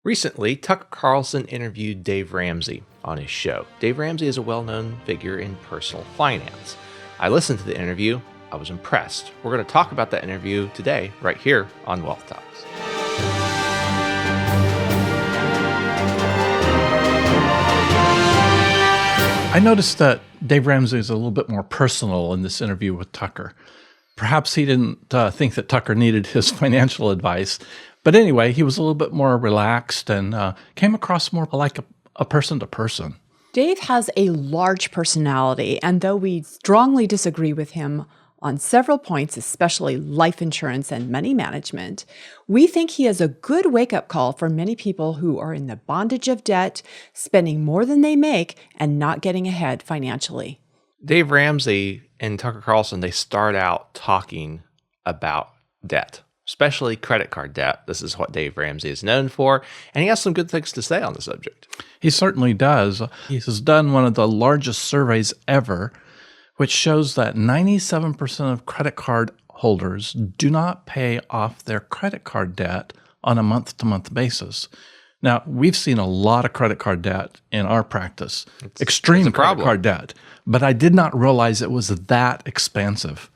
Recently, Tucker Carlson interviewed Dave Ramsey on his show. Dave Ramsey is a well-known figure in personal finance. I listened to the interview. I was impressed. We're going to talk about that interview today, right here on Wealth Talks. I noticed that Dave Ramsey is a little bit more personal in this interview with Tucker. Perhaps he didn't think that Tucker needed his financial advice. But anyway, he was a little bit more relaxed and came across more like a person to person. Dave has a large personality, and though we strongly disagree with him on several points, especially life insurance and money management, we think he is a good wake-up call for many people who are in the bondage of debt, spending more than they make, and not getting ahead financially. Dave Ramsey and Tucker Carlson, they start out talking about debt, especially credit card debt. This is what Dave Ramsey is known for, and he has some good things to say on the subject. He certainly does. He has done one of the largest surveys ever, which shows that 97% of credit card holders do not pay off their credit card debt on a month-to-month basis. Now, we've seen a lot of credit card debt in our practice, extreme credit card debt, but I did not realize it was that expansive.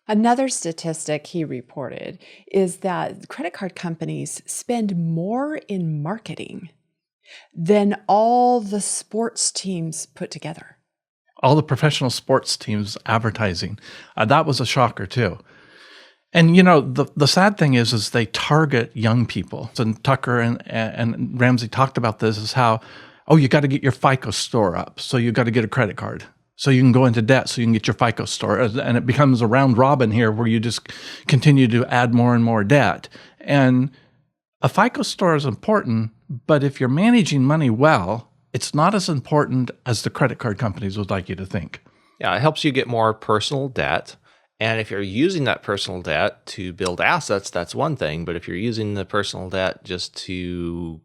Another statistic he reported is that credit card companies spend more in marketing than all the sports teams put together. All the professional sports teams advertising. That was a shocker too. And you know, the sad thing is they target young people. And Tucker and Ramsey talked about this is how, you got to get your FICO score up. So you got to get a credit card. So you can go into debt so you can get your FICO score. And it becomes a round robin here where you just continue to add more and more debt. And a FICO score is important, but if you're managing money well, it's not as important as the credit card companies would like you to think. Yeah, it helps you get more personal debt. And if you're using that personal debt to build assets, that's one thing. But if you're using the personal debt just to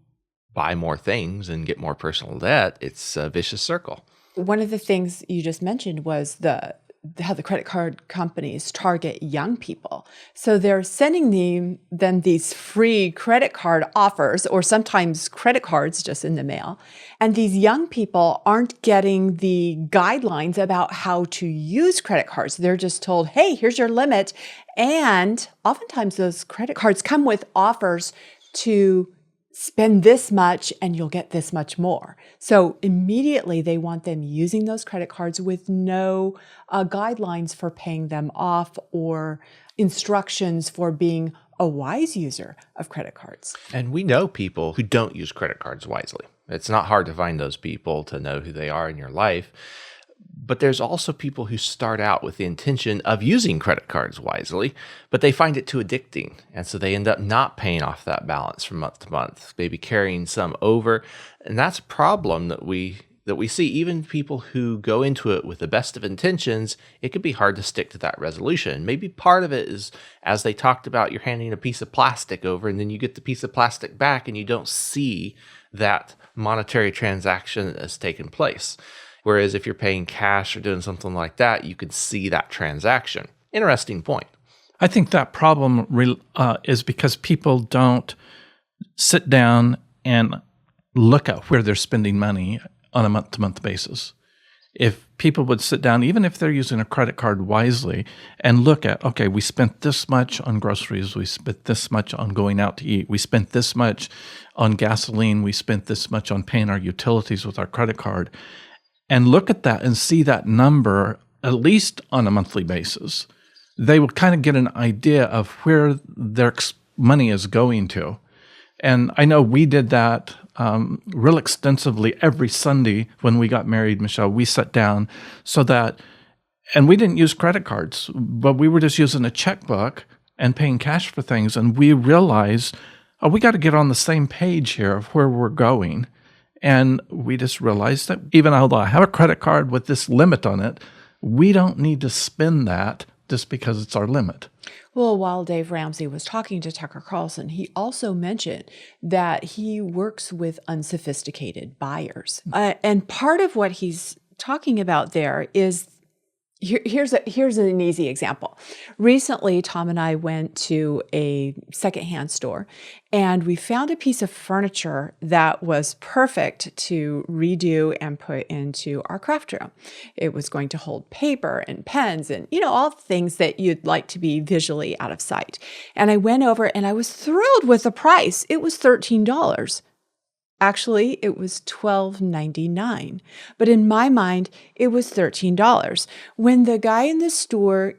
buy more things and get more personal debt, it's a vicious circle. One of the things you just mentioned was how the credit card companies target young people. So they're sending them these free credit card offers, or sometimes credit cards just in the mail. And these young people aren't getting the guidelines about how to use credit cards. They're just told, hey, here's your limit. And oftentimes those credit cards come with offers to spend this much and you'll get this much more. So immediately they want them using those credit cards with no guidelines for paying them off or instructions for being a wise user of credit cards. And we know people who don't use credit cards wisely. It's not hard to find those people, to know who they are in your life. But there's also people who start out with the intention of using credit cards wisely, but they find it too addicting. And so they end up not paying off that balance from month to month, maybe carrying some over. And that's a problem that we see. Even people who go into it with the best of intentions, it can be hard to stick to that resolution. Maybe part of it is, as they talked about, you're handing a piece of plastic over and then you get the piece of plastic back and you don't see that monetary transaction that has taken place. Whereas if you're paying cash or doing something like that, you could see that transaction. Interesting point. I think that problem is because people don't sit down and look at where they're spending money on a month-to-month basis. If people would sit down, even if they're using a credit card wisely, and look at, okay, we spent this much on groceries, we spent this much on going out to eat, we spent this much on gasoline, we spent this much on paying our utilities with our credit card, and look at that and see that number at least on a monthly basis, they will kind of get an idea of where their money is going to. And I know we did that real extensively every Sunday when we got married, Michelle. We sat down and we didn't use credit cards, but we were just using a checkbook and paying cash for things. And we realized, we got to get on the same page here of where we're going. And we just realized that even although I have a credit card with this limit on it, we don't need to spend that just because it's our limit. Well, while Dave Ramsey was talking to Tucker Carlson, he also mentioned that he works with unsophisticated buyers. And part of what he's talking about there is Here's an easy example. Recently, Tom and I went to a secondhand store and we found a piece of furniture that was perfect to redo and put into our craft room. It was going to hold paper and pens and, all the things that you'd like to be visually out of sight. And I went over and I was thrilled with the price. It was $13. Actually, it was $12.99, but in my mind, it was $13. When the guy in the store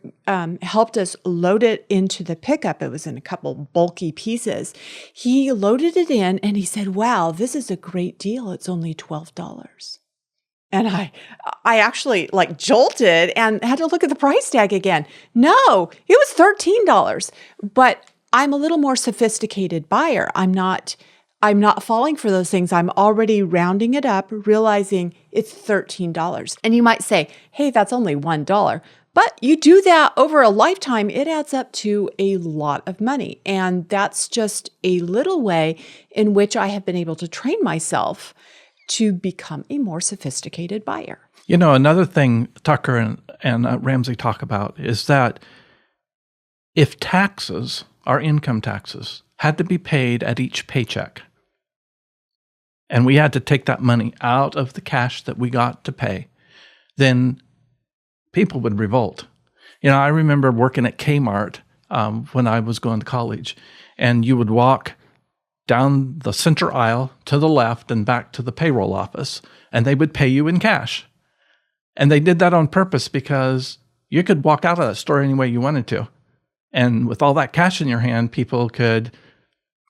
helped us load it into the pickup, it was in a couple bulky pieces. He loaded it in and he said, "Wow, this is a great deal. It's only $12." And I actually jolted and had to look at the price tag again. No, it was $13. But I'm a little more sophisticated buyer. I'm not falling for those things. I'm already rounding it up, realizing it's $13. And you might say, hey, that's only $1. But you do that over a lifetime, it adds up to a lot of money. And that's just a little way in which I have been able to train myself to become a more sophisticated buyer. Another thing Tucker and Ramsey talk about is that if taxes, our income taxes, had to be paid at each paycheck, and we had to take that money out of the cash that we got to pay, then people would revolt. I remember working at Kmart when I was going to college, and you would walk down the center aisle to the left and back to the payroll office, and they would pay you in cash. And they did that on purpose because you could walk out of that store any way you wanted to. And with all that cash in your hand, people could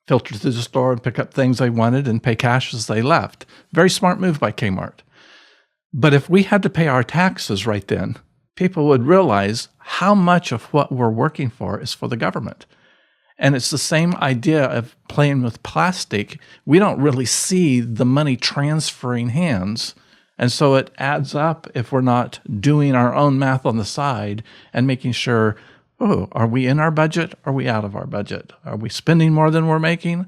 filter through the store and pick up things they wanted and pay cash as they left. Very smart move by Kmart. But if we had to pay our taxes right then, people would realize how much of what we're working for is for the government. And it's the same idea of playing with plastic. We don't really see the money transferring hands. And so it adds up if we're not doing our own math on the side and making sure, are we in our budget? Are we out of our budget? Are we spending more than we're making?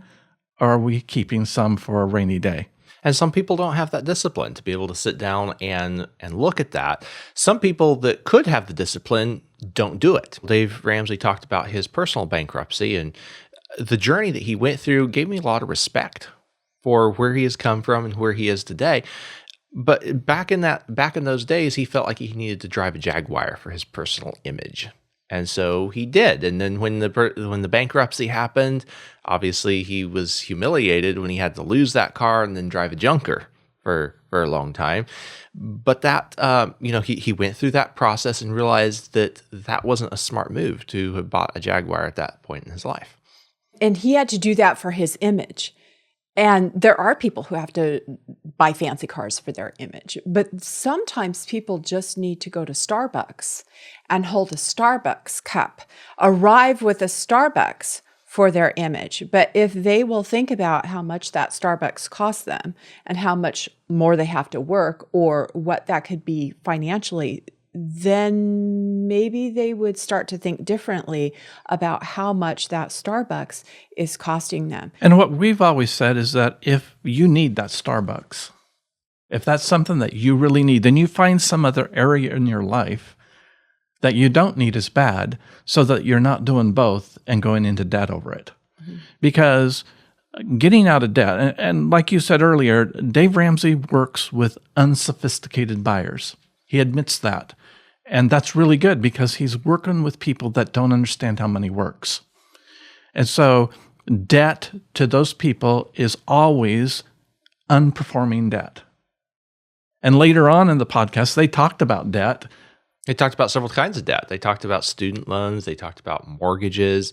Or are we keeping some for a rainy day? And some people don't have that discipline to be able to sit down and look at that. Some people that could have the discipline don't do it. Dave Ramsey talked about his personal bankruptcy, and the journey that he went through gave me a lot of respect for where he has come from and where he is today. But back in those days, he felt like he needed to drive a Jaguar for his personal image. And so he did. And then when the bankruptcy happened, obviously he was humiliated when he had to lose that car and then drive a junker for a long time. But that, he went through that process and realized that wasn't a smart move to have bought a Jaguar at that point in his life. And he had to do that for his image. And there are people who have to buy fancy cars for their image, but sometimes people just need to go to Starbucks and hold a Starbucks cup, arrive with a Starbucks for their image. But if they will think about how much that Starbucks costs them and how much more they have to work or what that could be financially, then maybe they would start to think differently about how much that Starbucks is costing them. And what we've always said is that if you need that Starbucks, if that's something that you really need, then you find some other area in your life that you don't need as bad so that you're not doing both and going into debt over it. Mm-hmm. Because getting out of debt, and like you said earlier, Dave Ramsey works with unsophisticated buyers. He admits that. And that's really good because he's working with people that don't understand how money works. And so debt to those people is always unperforming debt. And later on in the podcast, they talked about debt. They talked about several kinds of debt. They talked about student loans. They talked about mortgages.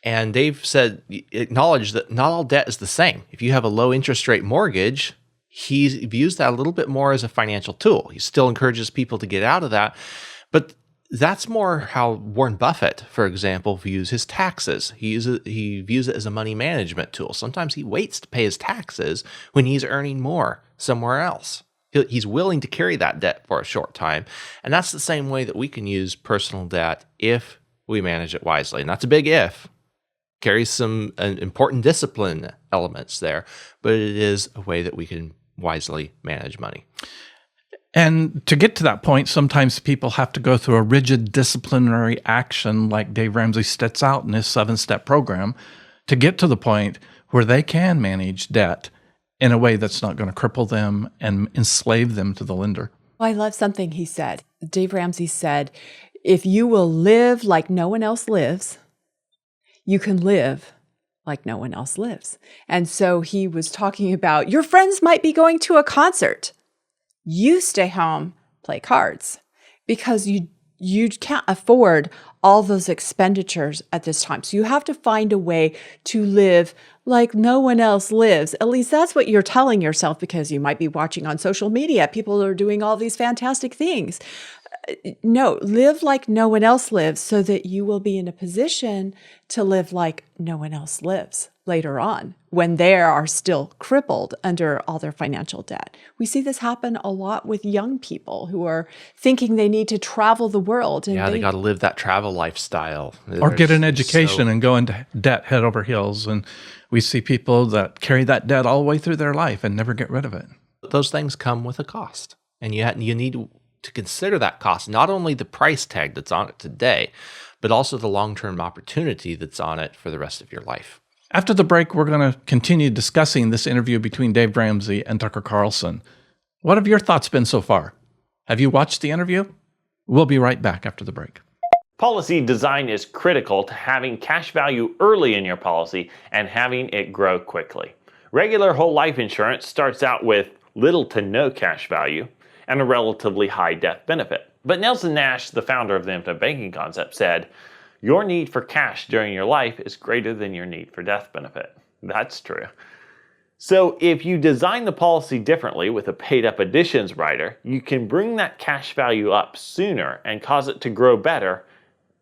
And Dave acknowledged that not all debt is the same. If you have a low interest rate mortgage, he views that a little bit more as a financial tool. He still encourages people to get out of that. But that's more how Warren Buffett, for example, views his taxes. He views it as a money management tool. Sometimes he waits to pay his taxes when he's earning more somewhere else. He's willing to carry that debt for a short time. And that's the same way that we can use personal debt if we manage it wisely. And that's a big if. Carries some important discipline elements there, but it is a way that we can wisely manage money. And to get to that point, sometimes people have to go through a rigid disciplinary action like Dave Ramsey sets out in his 7-step program to get to the point where they can manage debt in a way that's not going to cripple them and enslave them to the lender. I love something he said. Dave Ramsey said, if you will live like no one else lives, you can live like no one else lives. And so he was talking about your friends might be going to a concert. You stay home, play cards, because you can't afford all those expenditures at this time. So you have to find a way to live like no one else lives. At least that's what you're telling yourself, because you might be watching on social media. People are doing all these fantastic things. No, live like no one else lives so that you will be in a position to live like no one else lives later on when they are still crippled under all their financial debt. We see this happen a lot with young people who are thinking they need to travel the world. And they got to live that travel lifestyle. Or get an education and go into debt head over heels. And we see people that carry that debt all the way through their life and never get rid of it. Those things come with a cost. And you need to consider that cost, not only the price tag that's on it today, but also the long-term opportunity that's on it for the rest of your life. After the break, we're going to continue discussing this interview between Dave Ramsey and Tucker Carlson. What have your thoughts been so far? Have you watched the interview? We'll be right back after the break. Policy design is critical to having cash value early in your policy and having it grow quickly. Regular whole life insurance starts out with little to no cash value and a relatively high death benefit. But Nelson Nash, the founder of the infinite banking concept, said, your need for cash during your life is greater than your need for death benefit. That's true. So if you design the policy differently with a paid up additions rider, you can bring that cash value up sooner and cause it to grow better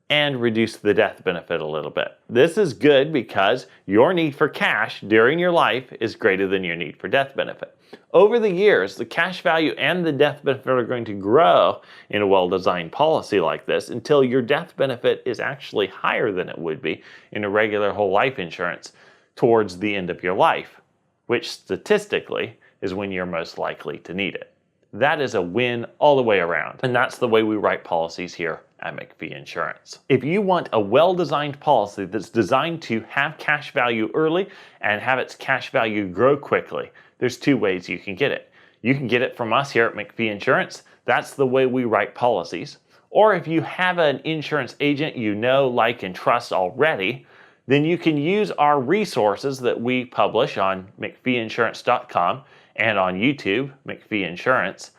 and reduce the death benefit a little bit. This is good because your need for cash during your life is greater than your need for death benefit. Over the years, the cash value and the death benefit are going to grow in a well-designed policy like this until your death benefit is actually higher than it would be in a regular whole life insurance towards the end of your life, which statistically is when you're most likely to need it. That is a win all the way around, and that's the way we write policies here at McPhee Insurance. If you want a well-designed policy that's designed to have cash value early and have its cash value grow quickly, there's 2 ways you can get it. You can get it from us here at McPhee Insurance. That's the way we write policies. Or if you have an insurance agent you know, like, and trust already, then you can use our resources that we publish on McPheeInsurance.com and on YouTube, McPhee Insurance,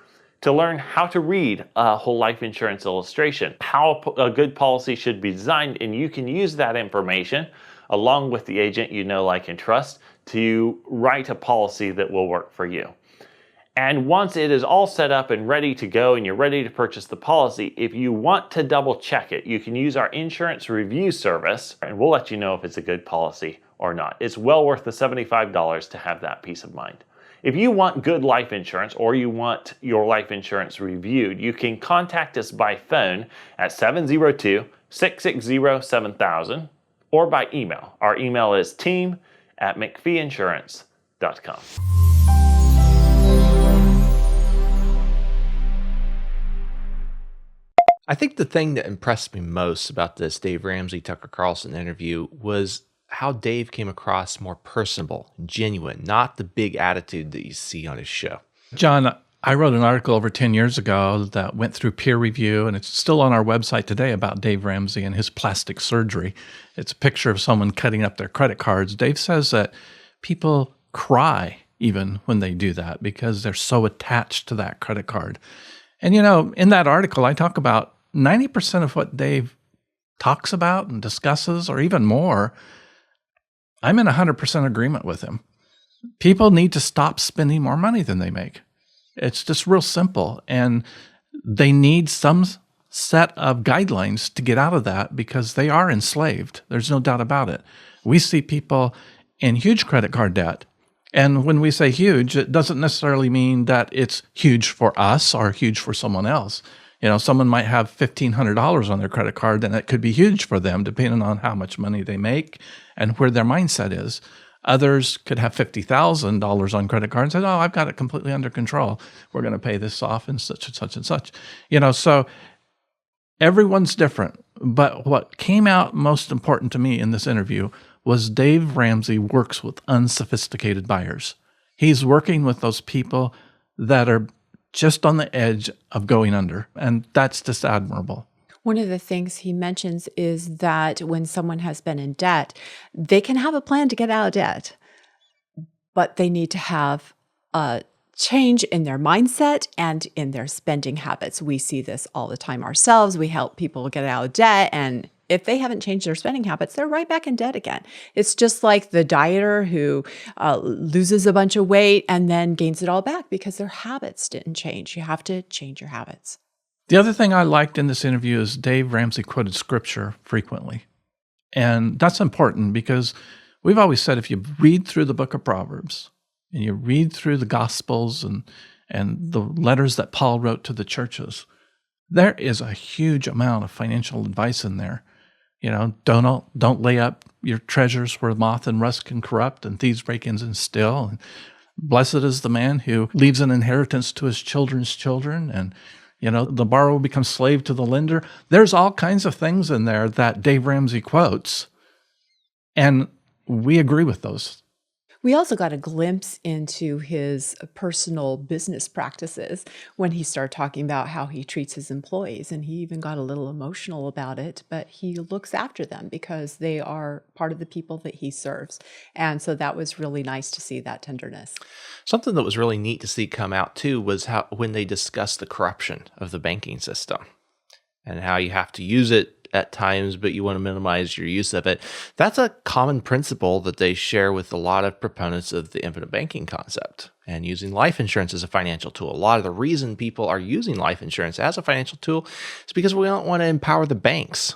to learn how to read a whole life insurance illustration, how a good policy should be designed, and you can use that information along with the agent you know, like, and trust to write a policy that will work for you. And once it is all set up and ready to go and you're ready to purchase the policy, if you want to double check it, you can use our insurance review service and we'll let you know if it's a good policy or not. It's well worth the $75 to have that peace of mind. If you want good life insurance or you want your life insurance reviewed, you can contact us by phone at 702-660-7000 or by email. Our email is team@mcpheeinsurance.com. I think the thing that impressed me most about this Dave Ramsey, Tucker Carlson interview was how Dave came across more personable and genuine, not the big attitude that you see on his show. John, I wrote an article over 10 years ago that went through peer review, and it's still on our website today about Dave Ramsey and his plastic surgery. It's a picture of someone cutting up their credit cards. Dave says that people cry even when they do that because they're so attached to that credit card. And, you know, in that article, I talk about 90% of what Dave talks about and discusses, or even more, I'm in 100% agreement with him. People need to stop spending more money than they make. It's just real simple. And they need some set of guidelines to get out of that because they are enslaved. There's no doubt about it. We see people in huge credit card debt. And when we say huge, it doesn't necessarily mean that it's huge for us or huge for someone else. You know, someone might have $1,500 on their credit card, and it could be huge for them depending on how much money they make and where their mindset is. Others could have $50,000 on credit card and say, "Oh, I've got it completely under control. We're going to pay this off and such and such and such." So everyone's different. But what came out most important to me in this interview was Dave Ramsey works with unsophisticated buyers. He's working with those people that are just on the edge of going under, and that's just admirable. One of the things he mentions is that when someone has been in debt, they can have a plan to get out of debt, but they need to have a change in their mindset and in their spending habits. We see this all the time ourselves. We help people get out of debt, and if they haven't changed their spending habits, they're right back in debt again. It's just like the dieter who loses a bunch of weight and then gains it all back because their habits didn't change. You have to change your habits. The other thing I liked in this interview is Dave Ramsey quoted scripture frequently. And that's important because we've always said if you read through the book of Proverbs and you read through the Gospels and the letters that Paul wrote to the churches, there is a huge amount of financial advice in there. Don't lay up your treasures where moth and rust can corrupt and thieves break in and steal. And blessed is the man who leaves an inheritance to his children's children. And the borrower becomes slave to the lender. There's all kinds of things in there that Dave Ramsey quotes, and we agree with those. We also got a glimpse into his personal business practices when he started talking about how he treats his employees, and he even got a little emotional about it, but he looks after them because they are part of the people that he serves. And so that was really nice to see that tenderness. Something that was really neat to see come out too was how when they discussed the corruption of the banking system and how you have to use it at times, but you want to minimize your use of it. That's a common principle that they share with a lot of proponents of the infinite banking concept and using life insurance as a financial tool. A lot of the reason people are using life insurance as a financial tool is because we don't want to empower the banks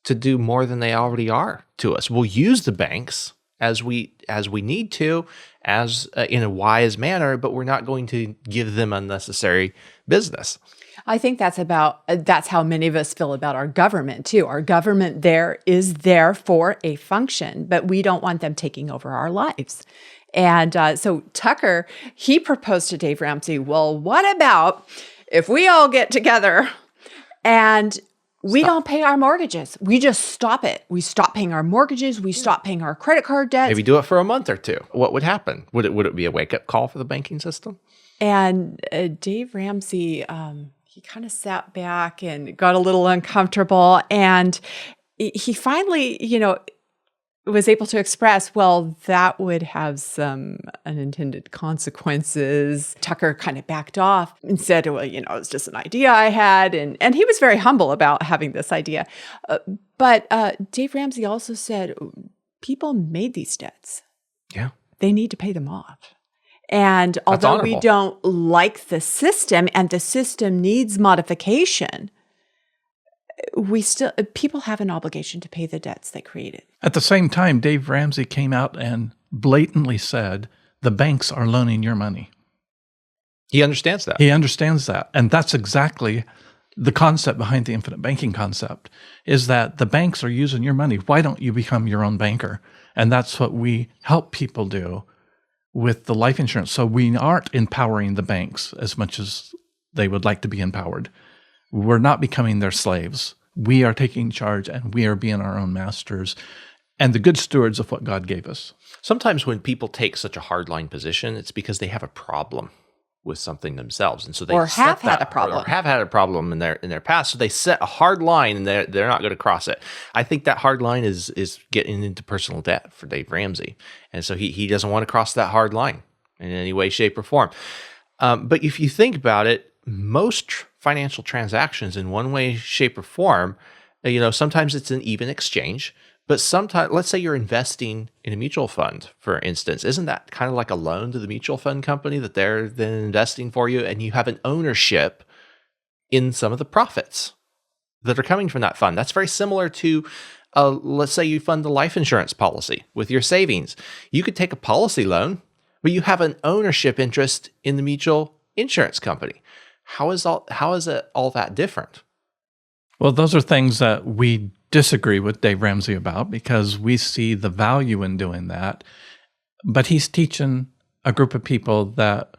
to do more than they already are to us. We'll use the banks as we need to, in a wise manner, but we're not going to give them unnecessary business. I think that's how many of us feel about our government too. Our government is there for a function, but we don't want them taking over our lives. And so Tucker, he proposed to Dave Ramsey, well, what about if we all get together and we don't pay our mortgages? We just stop it. We stop paying our mortgages. We stop paying our credit card debts. Maybe do it for a month or two. What would happen? Would it be a wake-up call for the banking system? And Dave Ramsey, he kind of sat back and got a little uncomfortable. And he finally, was able to express, well, that would have some unintended consequences. Tucker kind of backed off and said, well, it's just an idea I had. And he was very humble about having this idea. But Dave Ramsey also said, people made these debts. Yeah. They need to pay them off. And although we don't like the system and the system needs modification, people have an obligation to pay the debts they created. At the same time, Dave Ramsey came out and blatantly said, the banks are loaning your money. He understands that. He understands that. And that's exactly the concept behind the infinite banking concept, is that the banks are using your money. Why don't you become your own banker? And that's what we help people do with the life insurance. So we aren't empowering the banks as much as they would like to be empowered. We're not becoming their slaves. We are taking charge and we are being our own masters and the good stewards of what God gave us. Sometimes when people take such a hardline position, it's because they have a problem with something themselves. And so they have had a problem in their past. So they set a hard line and they're not going to cross it. I think that hard line is getting into personal debt for Dave Ramsey. And so he doesn't want to cross that hard line in any way, shape, or form. But if you think about it, most financial transactions in one way, shape, or form, sometimes it's an even exchange. But sometimes, let's say you're investing in a mutual fund, for instance. Isn't that kind of like a loan to the mutual fund company that they're then investing for you, and you have an ownership in some of the profits that are coming from that fund? That's very similar to, let's say you fund the life insurance policy with your savings. You could take a policy loan, but you have an ownership interest in the mutual insurance company. How is it all that different? Well, those are things that we disagree with Dave Ramsey about because we see the value in doing that. But he's teaching a group of people that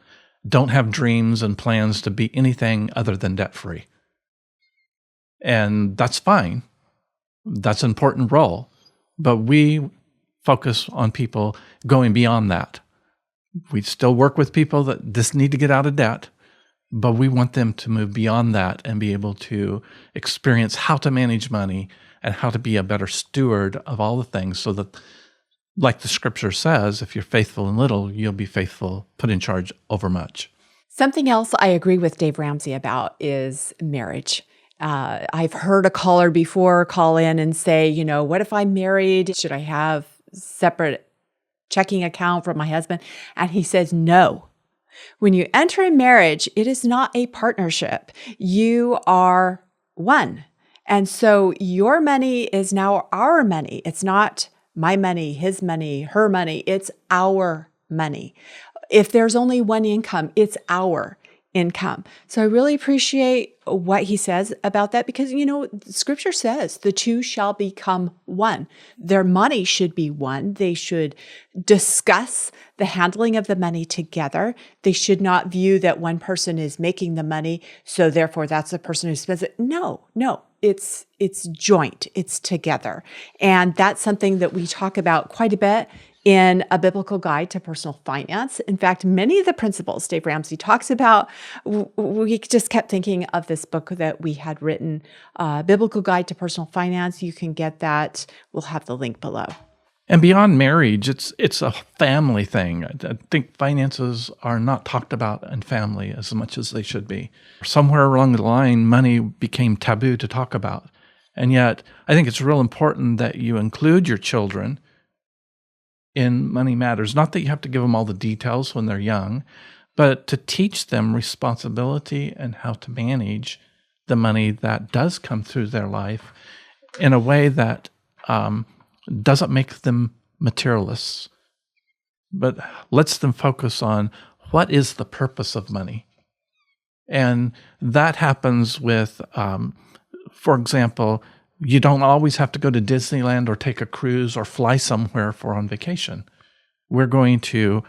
don't have dreams and plans to be anything other than debt-free. And that's fine. That's an important role. But we focus on people going beyond that. We still work with people that just need to get out of debt, but we want them to move beyond that and be able to experience how to manage money and how to be a better steward of all the things so that, like the scripture says, if you're faithful in little, you'll be faithful, put in charge over much. Something else I agree with Dave Ramsey about is marriage. I've heard a caller before call in and say, what if I'm married? Should I have separate checking account for my husband? And he says, no. When you enter a marriage, it is not a partnership. You are one. And so your money is now our money. It's not my money, his money, her money. It's our money. If there's only one income, it's our income. So I really appreciate what he says about that because, scripture says the two shall become one. Their money should be one. They should discuss the handling of the money together. They should not view that one person is making the money, so therefore that's the person who spends it. No. It's joint. It's together. And that's something that we talk about quite a bit in A Biblical Guide to Personal Finance. In fact, many of the principles Dave Ramsey talks about, we just kept thinking of this book that we had written, Biblical Guide to Personal Finance. You can get that. We'll have the link below. And beyond marriage, it's a family thing. I think finances are not talked about in family as much as they should be. Somewhere along the line, money became taboo to talk about. And yet, I think it's real important that you include your children in money matters. Not that you have to give them all the details when they're young, but to teach them responsibility and how to manage the money that does come through their life in a way that doesn't make them materialists, but lets them focus on what is the purpose of money. And that happens with, for example, you don't always have to go to Disneyland or take a cruise or fly somewhere for on vacation. We're going to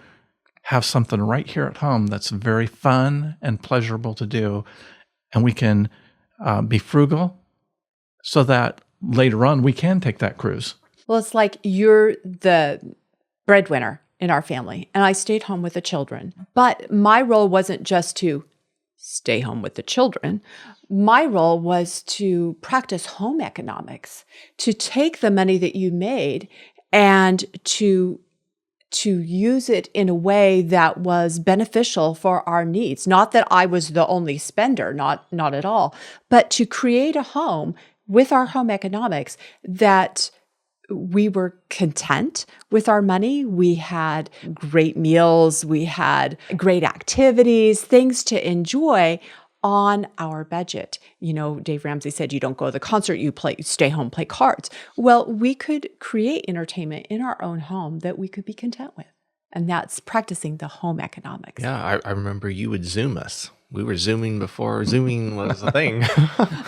have something right here at home that's very fun and pleasurable to do, and we can be frugal so that later on we can take that cruise. Well, it's like you're the breadwinner in our family, and I stayed home with the children. But my role wasn't just to stay home with the children. My role was to practice home economics, to take the money that you made and to use it in a way that was beneficial for our needs. Not that I was the only spender, not at all, but to create a home with our home economics that we were content with our money. We had great meals. We had great activities, things to enjoy on our budget. Dave Ramsey said, you don't go to the concert, you stay home, play cards. Well, we could create entertainment in our own home that we could be content with. And that's practicing the home economics. Yeah, I remember you would Zoom us. We were Zooming before Zooming was a thing.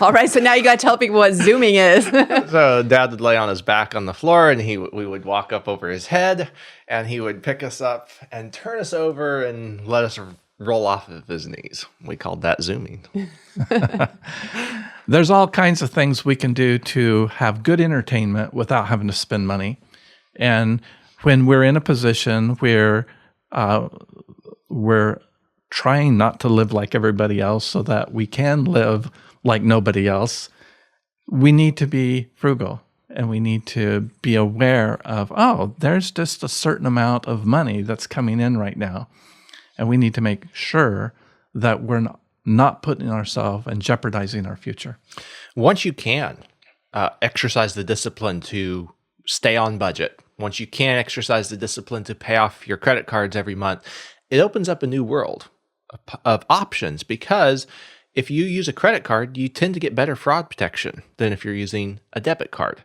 All right, so now you got to tell people what Zooming is. So Dad would lay on his back on the floor, and we would walk up over his head, and he would pick us up and turn us over and let us roll off of his knees. We called that Zooming. There's all kinds of things we can do to have good entertainment without having to spend money. And when we're in a position where we're trying not to live like everybody else so that we can live like nobody else, we need to be frugal and we need to be aware of, there's just a certain amount of money that's coming in right now. And we need to make sure that we're not putting ourselves and jeopardizing our future. Once you can exercise the discipline to stay on budget, once you can exercise the discipline to pay off your credit cards every month, it opens up a new world of options, because if you use a credit card, you tend to get better fraud protection than if you're using a debit card.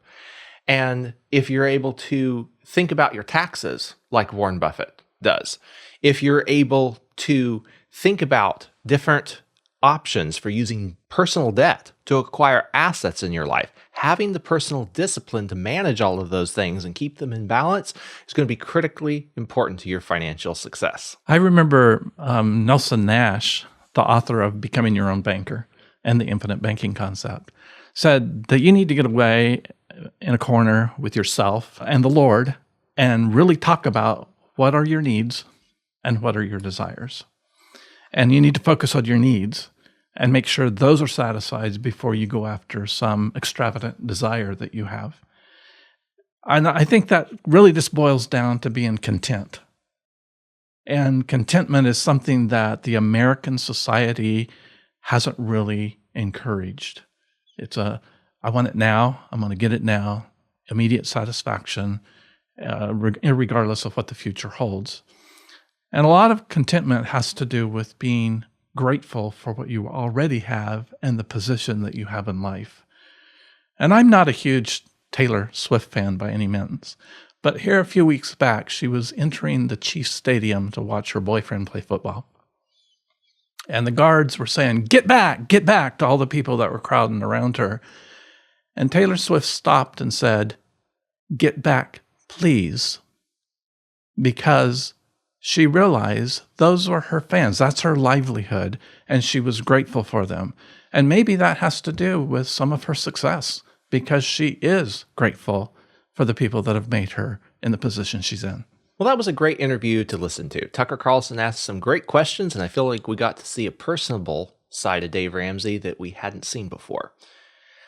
And if you're able to think about your taxes like Warren Buffett does, if you're able to think about different options for using personal debt to acquire assets in your life. Having the personal discipline to manage all of those things and keep them in balance is going to be critically important to your financial success. I remember Nelson Nash, the author of Becoming Your Own Banker and the Infinite Banking Concept, said that you need to get away in a corner with yourself and the Lord and really talk about what are your needs and what are your desires. And you need to focus on your needs and make sure those are satisfied before you go after some extravagant desire that you have. And I think that really just boils down to being content. And contentment is something that the American society hasn't really encouraged. It's I want it now, I'm going to get it now, immediate satisfaction, regardless of what the future holds. And a lot of contentment has to do with being grateful for what you already have and the position that you have in life. And I'm not a huge Taylor Swift fan by any means, but here a few weeks back, she was entering the Chiefs Stadium to watch her boyfriend play football. And the guards were saying, get back, to all the people that were crowding around her. And Taylor Swift stopped and said, get back, please, because she realized those were her fans. That's her livelihood, and she was grateful for them. And maybe that has to do with some of her success, because she is grateful for the people that have made her in the position she's in. Well, that was a great interview to listen to. Tucker Carlson asked some great questions, and I feel like we got to see a personable side of Dave Ramsey that we hadn't seen before.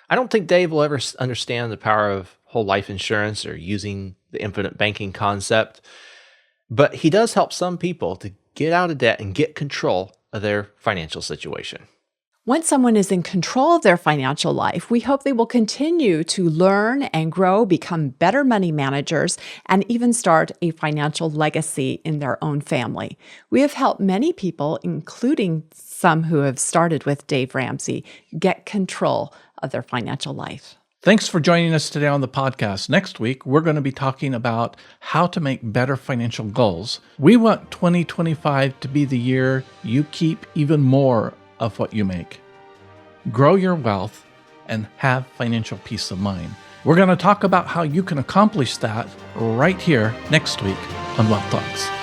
I don't think Dave will ever understand the power of whole life insurance or using the infinite banking concept, but he does help some people to get out of debt and get control of their financial situation. Once someone is in control of their financial life, we hope they will continue to learn and grow, become better money managers, and even start a financial legacy in their own family. We have helped many people, including some who have started with Dave Ramsey, get control of their financial life. Thanks for joining us today on the podcast. Next week, we're going to be talking about how to make better financial goals. We want 2025 to be the year you keep even more of what you make. Grow your wealth and have financial peace of mind. We're going to talk about how you can accomplish that right here next week on Wealth Talks.